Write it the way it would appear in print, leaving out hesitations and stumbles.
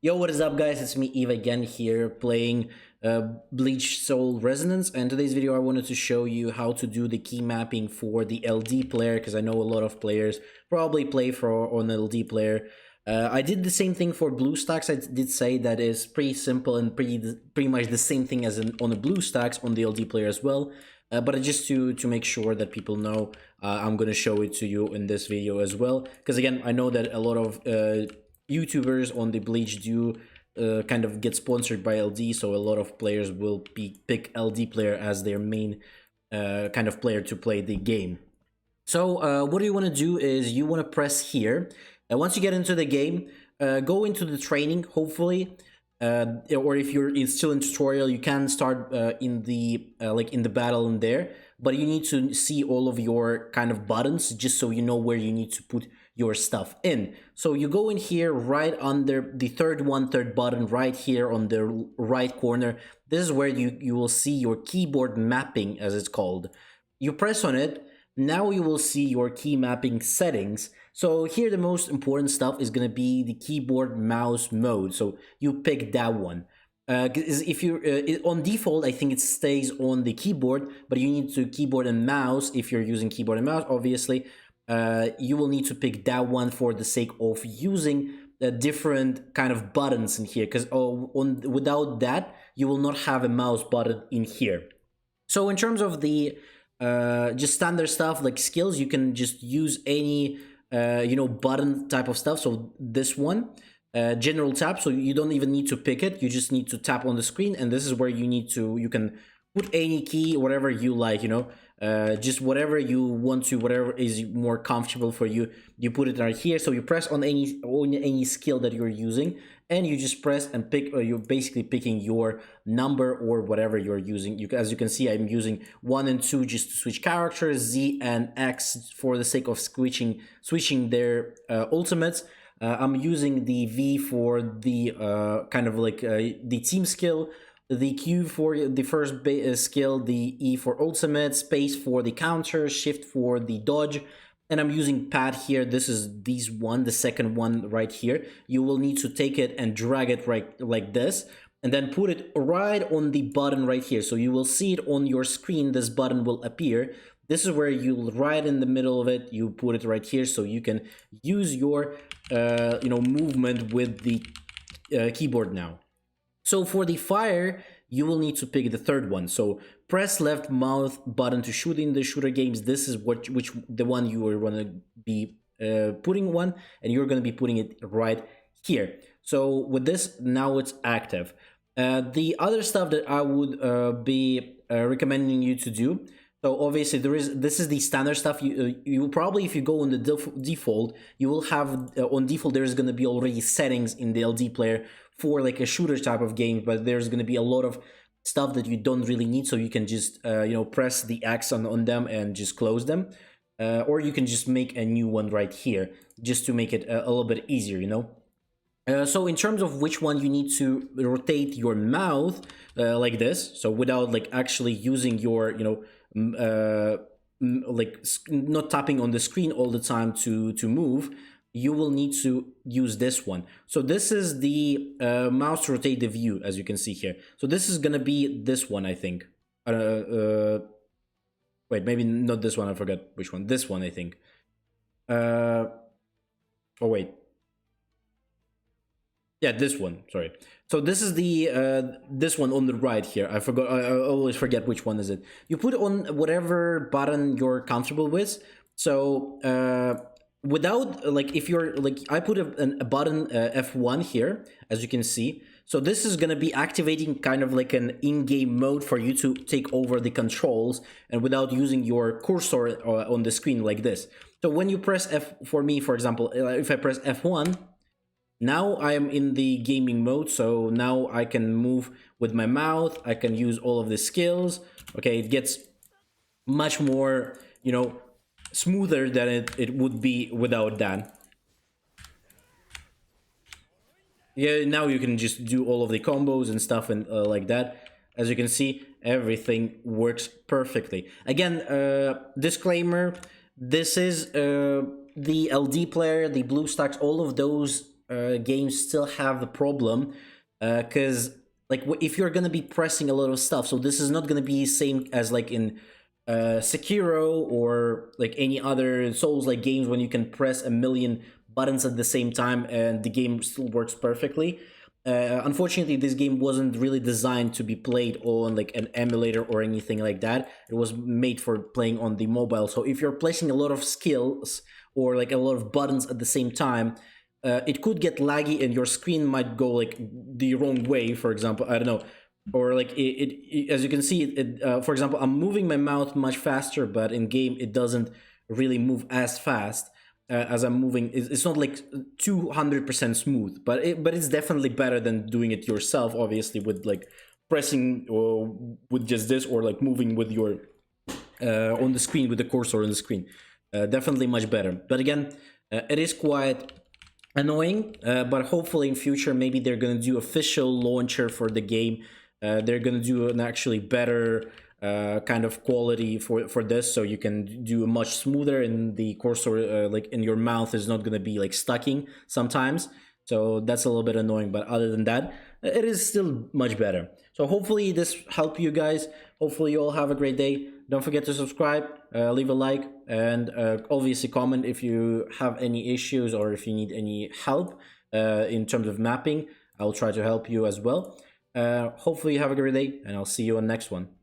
Yo, what is up, guys? It's me, Eve, again here playing Bleach Soul Resonance. And today's video, I wanted to show you how to do the key mapping for the LD player, because I know a lot of players probably play for on LD player. I did the same thing for BlueStacks. I did say that is pretty simple and pretty much the same thing as on the BlueStacks on the LD player as well. But just to make sure that people know, I'm gonna show it to you in this video as well. Because again, I know that a lot of YouTubers on the Bleach do kind of get sponsored by LD, so a lot of players will pick LD player as their main kind of player to play the game. So what you want to do is you want to press here. Once you get into the game, go into the training, hopefully. Or if you're still in tutorial, you can start in the like in the battle in there, but you need to see all of your kind of buttons just so you know where you need to put your stuff in. So you go in here right under the third button right here on the right corner. This is where you will see your keyboard mapping, as it's called. You press on it. Now you will see your key mapping settings. So here the most important stuff is going to be the keyboard mouse mode. So you pick that one. If you on default, I think it stays on the keyboard, but you need to keyboard and mouse. If you're using keyboard and mouse, obviously, you will need to pick that one for the sake of using different kind of buttons in here. Because without that, you will not have a mouse button in here. So in terms of the just standard stuff like skills, you can just use any button type of stuff. So this one, general tap, so you don't even need to pick it, you just need to tap on the screen, and this is where you can put any key, whatever you like, just whatever you want to, whatever is more comfortable for you, you put it right here. So you press on any skill that you're using, and you just press and pick, or you're basically picking your number or whatever you're using. As you can see, I'm using 1 and 2 just to switch characters, Z and X for the sake of switching their ultimates. I'm using the V for the kind of like the team skill, the Q for the first skill, the E for ultimate, space for the counter, shift for the dodge. And I'm using pad here. This is the second one right here. You will need to take it and drag it right like this, and then put it right on the button right here. So you will see it on your screen. This button will appear. This is where you right in the middle of it, you put it right here, so you can use your movement with the keyboard now. So for the fire, you will need to pick the third one. So press left mouse button to shoot in the shooter games. This is the one you are going to be putting one, and you're going to be putting it right here. So with this, now it's active. The other stuff that I would be recommending you to do. So obviously this is the standard stuff. You probably, if you go on the default, you will have on default there is going to be already settings in the LD player for like a shooter type of game, but there's going to be a lot of stuff that you don't really need, so you can just press the X on them and just close them, or you can just make a new one right here just to make it a little bit easier, So in terms of which one you need to rotate your mouth like this, so without like actually using your like not tapping on the screen all the time to move, you will need to use this one. So this is the mouse to rotate the view, as you can see here. So this is gonna be this one, I think. Wait, maybe not this one, I forgot which one. This one, I think. Oh wait. Yeah, this one, sorry. So this is the this one on the right here. I forgot, I always forget which one is it. You put on whatever button you're comfortable with. So without, like, if you're like, I put a button F1 here, as you can see. So this is going to be activating kind of like an in-game mode for you to take over the controls, and without using your cursor on the screen like this. So when you press F, for me, for example, if I press F1, now I am in the gaming mode, so now I can move with my mouth, I can use all of the skills. Okay, it gets much more, smoother than it would be without that. Yeah, now you can just do all of the combos and stuff and like that. As you can see, everything works perfectly. Again, disclaimer, this is the LD player, the BlueStacks, all of those games still have the problem, because like if you're gonna be pressing a lot of stuff, so this is not gonna be same as like in Sekiro or like any other Souls like games when you can press a million buttons at the same time and the game still works perfectly. Unfortunately, this game wasn't really designed to be played on like an emulator or anything like that. It was made for playing on the mobile. So if you're pressing a lot of skills or like a lot of buttons at the same time, it could get laggy and your screen might go like the wrong way. For example, I don't know, or like as you can see, for example, I'm moving my mouth much faster, but in game it doesn't really move as fast as I'm moving. It's not like 200% smooth, but it's definitely better than doing it yourself. Obviously, with like pressing or with just this, or like moving with your on the screen with the cursor on the screen. Definitely much better. But again, it is quite annoying. But hopefully in future, maybe they're gonna do official launcher for the game. They're gonna do an actually better kind of quality for this, so you can do much smoother, and the cursor like in your mouth is not gonna be like stucking sometimes. So that's a little bit annoying, but other than that, it is still much better. So hopefully this helped you guys. Hopefully you all have a great day. Don't forget to subscribe, leave a like, and obviously comment if you have any issues or if you need any help in terms of mapping. I'll try to help you as well. Hopefully you have a great day, and I'll see you on the next one.